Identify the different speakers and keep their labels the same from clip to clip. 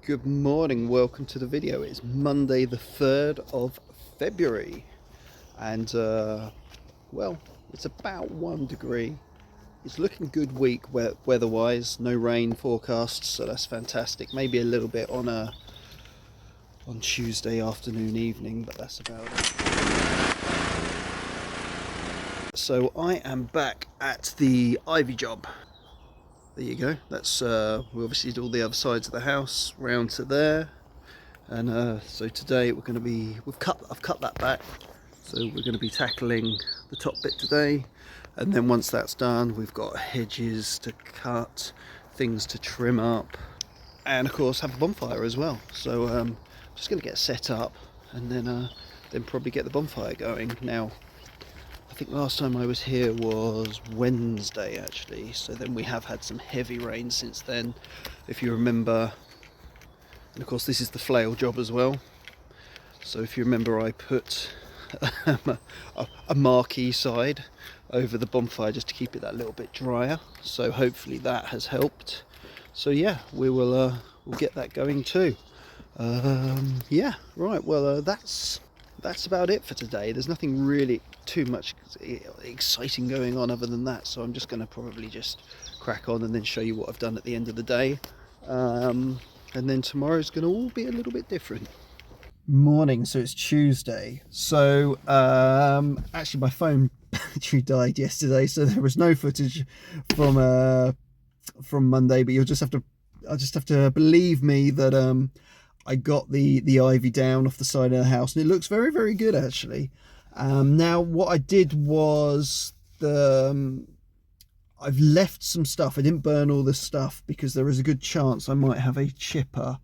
Speaker 1: Good morning, welcome to the video. It's Monday the 3rd of February and well, it's about 1 degree. It's looking good week weather-wise, no rain forecast, so that's fantastic. Maybe a little bit on Tuesday afternoon, evening, but that's about it. So I am back at the ivy job. There you go. That's we obviously did all the other sides of the house round to there, and so today we're going to be I've cut that back, so we're going to be tackling the top bit today, and then once that's done we've got hedges to cut, things to trim up, and of course have a bonfire as well. So just going to get set up and then probably get the bonfire going. Now I think last time I was here was Wednesday actually, so then we have had some heavy rain since then, if you remember. And of course this is the flail job as well, so if you remember I put a marquee side over the bonfire just to keep it that little bit drier, so hopefully that has helped. So yeah, we'll get that going too. Yeah, right, well that's about it for today. There's nothing really too much exciting going on other than that, so I'm just going to probably just crack on and then show you what I've done at the end of the day, and then tomorrow's going to all be a little bit different. Morning, so it's Tuesday. So actually my phone battery died yesterday, so there was no footage from Monday, but I'll just have to believe me that I got the ivy down off the side of the house, and it looks very, very good actually. Now what I did was I've left some stuff. I didn't burn all the stuff because there is a good chance I might have a chipper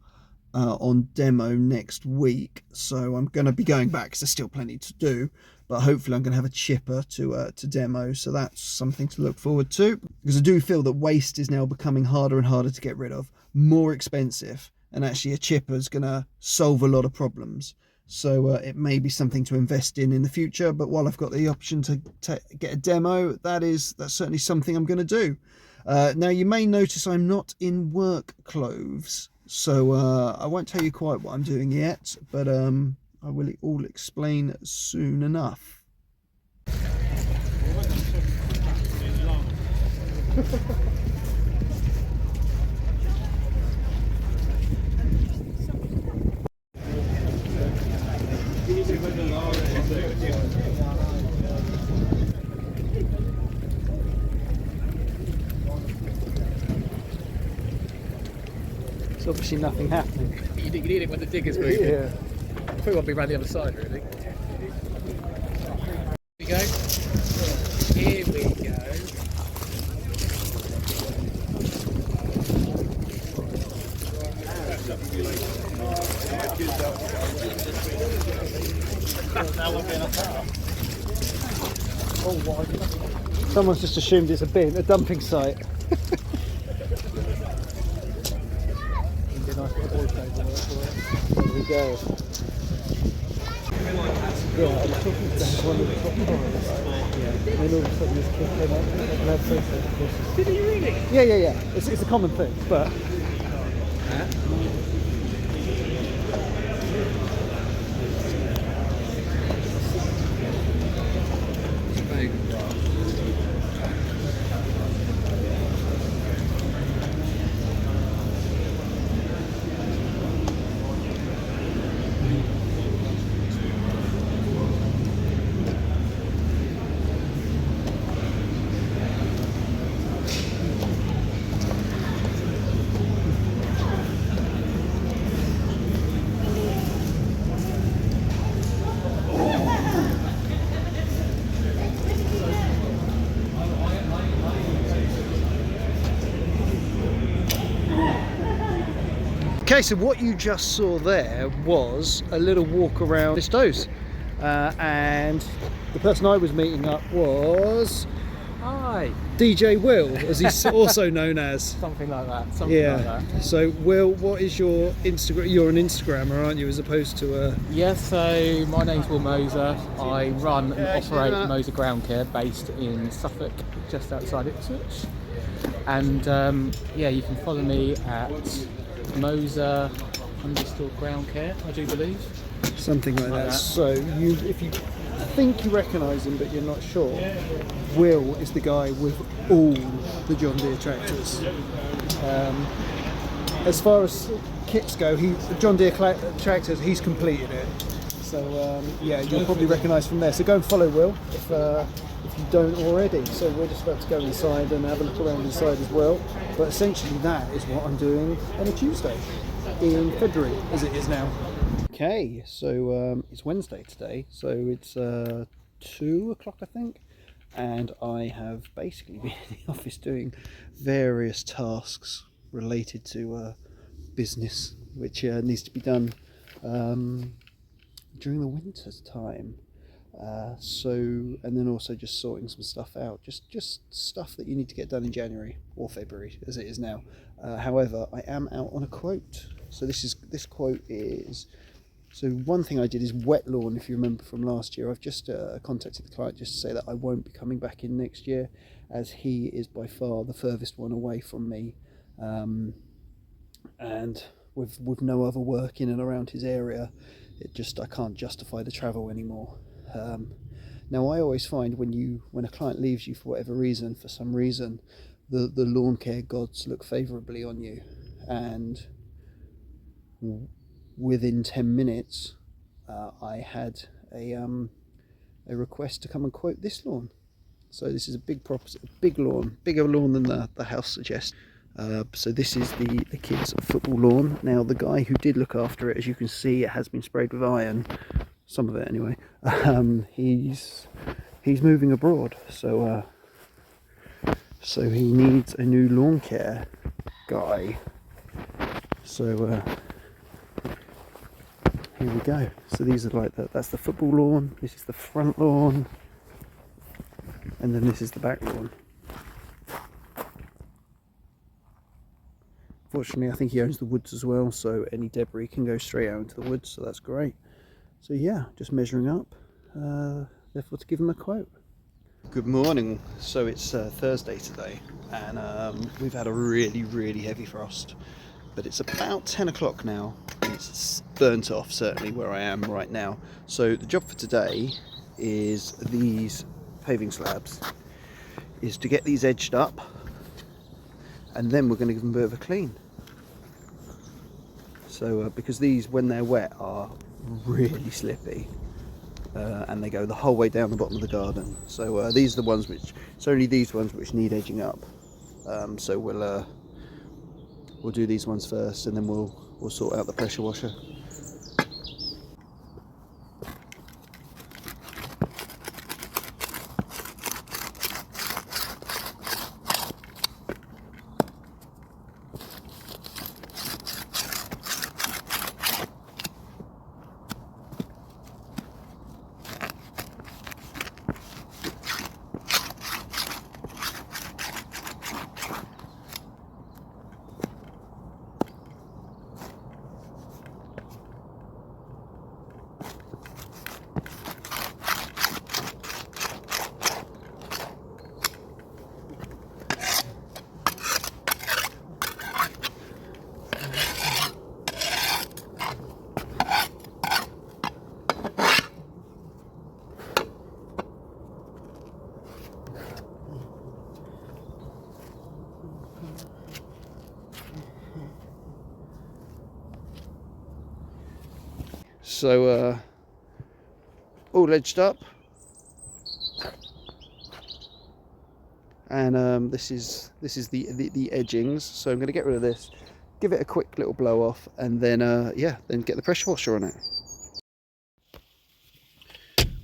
Speaker 1: on demo next week. So I'm going to be going back because there's still plenty to do, but hopefully I'm going to have a chipper to demo. So that's something to look forward to, because I do feel that waste is now becoming harder and harder to get rid of, more expensive. And actually a chipper is going to solve a lot of problems. So it may be something to invest in the future. But while I've got the option to get a demo, that's certainly something I'm going to do. Now you may notice I'm not in work clothes, so I won't tell you quite what I'm doing yet, but I will all explain soon enough. There's obviously nothing happening.
Speaker 2: You need it when the digger's moving.
Speaker 1: Yeah.
Speaker 2: Probably want to be around the other side, really. Here we go. Here we go.
Speaker 1: Someone's just assumed it's a dumping site. There we go. Yeah, I was talking to one of the top boys. Yeah. And then all of a sudden this kid came up and had social courses.
Speaker 2: Did he really?
Speaker 1: Yeah. It's a common thing, but. Okay, so what you just saw there was a little walk around Doe's, and the person I was meeting up was DJ Will, as he's also known as.
Speaker 2: Something like that.
Speaker 1: So Will, what is your Instagram? You're an Instagrammer, aren't you, as opposed to a...
Speaker 2: Yeah, so my name's Will Moser. I run and operate Moser Ground Care, based in Suffolk, just outside Ipswich. And yeah, you can follow me at Moser underscore ground care, I do believe.
Speaker 1: Something like
Speaker 2: Like
Speaker 1: that.
Speaker 2: that.
Speaker 1: So if you think you recognise him but you're not sure, Will is the guy with all the John Deere tractors. As far as kits go, John Deere tractors, he's completed it. So yeah, you'll probably recognise from there. So go and follow Will if you don't already. So we're just about to go inside and have a look around inside as well. But essentially that is what I'm doing on a Tuesday in February, as it is now. Okay, so it's Wednesday today, so it's 2 o'clock I think, and I have basically been in the office doing various tasks related to business, which needs to be done during the winter time. And then also just sorting some stuff out, just stuff that you need to get done in January or February as it is now. However, I am out on a quote. So this quote is, so one thing I did is wet lawn. If you remember from last year, I've just contacted the client just to say that I won't be coming back in next year, as he is by far the furthest one away from me, and with no other work in and around his area, I can't justify the travel anymore. Now I always find when a client leaves you for whatever reason, for some reason, the lawn care gods look favourably on you, and within 10 minutes I had a request to come and quote this lawn. So this is a big property, big lawn, bigger lawn than the house suggests. So this is the kids' football lawn. Now the guy who did look after it, as you can see, it has been sprayed with iron, some of it anyway. He's moving abroad, so he needs a new lawn care guy. So here we go. So these are like that's the football lawn, this is the front lawn, and then this is the back lawn. Fortunately, I think he owns the woods as well, so any debris can go straight out into the woods, so that's great. So yeah, just measuring up, therefore to give him a quote. Good morning. So it's Thursday today, and we've had a really heavy frost, but it's about 10 o'clock now, and it's burnt off certainly where I am right now. So the job for today is these paving slabs, is to get these edged up, and then we're going to give them a bit of a clean. So because these, when they're wet, are really slippy, and they go the whole way down the bottom of the garden. So these are the ones it's only these ones which need edging up. So we'll do these ones first, and then we'll sort out the pressure washer. So all edged up, and this is the edgings. So I'm going to get rid of this, give it a quick little blow off, and then then get the pressure washer on it.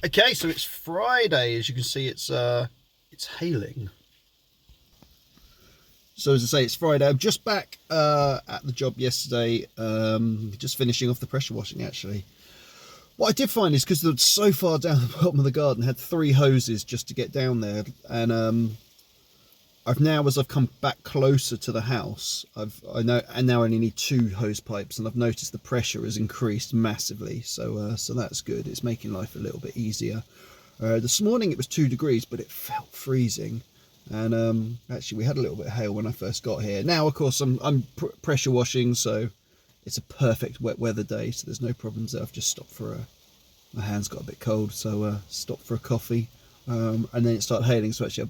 Speaker 1: Okay, so it's Friday. As you can see, it's hailing. So as I say, it's Friday. I'm just back at the job yesterday, just finishing off the pressure washing actually. What I did find is, because they're so far down the bottom of the garden, I had 3 hoses just to get down there, and I've now, as I've come back closer to the house, I now only need 2 hose pipes, and I've noticed the pressure has increased massively. So so that's good. It's making life a little bit easier. This morning it was 2 degrees, but it felt freezing. And actually we had a little bit of hail when I first got here. Now of course I'm pressure washing, so it's a perfect wet weather day, so there's no problems there. I've just stopped for my hands got a bit cold, so stopped for a coffee, and then it started hailing, so actually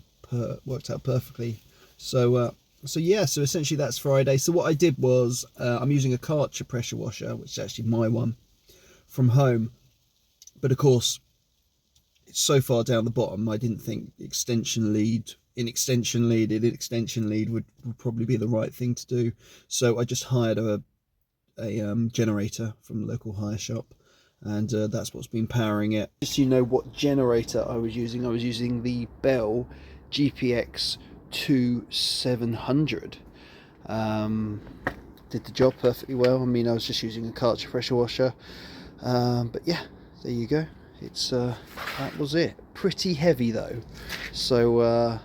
Speaker 1: worked out perfectly. So yeah, so essentially that's Friday. So what I did was I'm using a Karcher pressure washer, which is actually my one from home, but of course it's so far down the bottom I didn't think extension lead would probably be the right thing to do. So I just hired a generator from the local hire shop, and that's what's been powering it. Just so you know what generator I was using the Bell GPX 2700. Did the job perfectly well. I mean, I was just using a Karcher pressure washer, but yeah, there you go. It's that was it. Pretty heavy though, so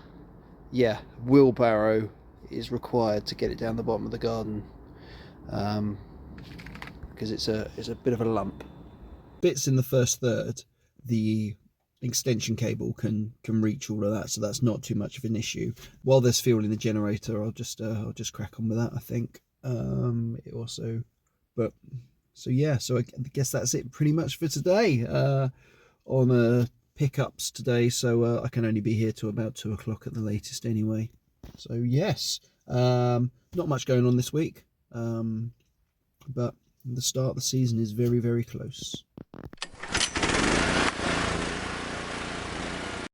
Speaker 1: yeah, wheelbarrow is required to get it down the bottom of the garden, because it's a bit of a lump. Bits in the first third, the extension cable can reach all of that, so that's not too much of an issue. While there's fuel in the generator, I'll just crack on with that, I think. It also, but so yeah, so I guess that's it pretty much for today on pickups today. So I can only be here till about 2 o'clock at the latest anyway. So yes, not much going on this week, but the start of the season is very, very close.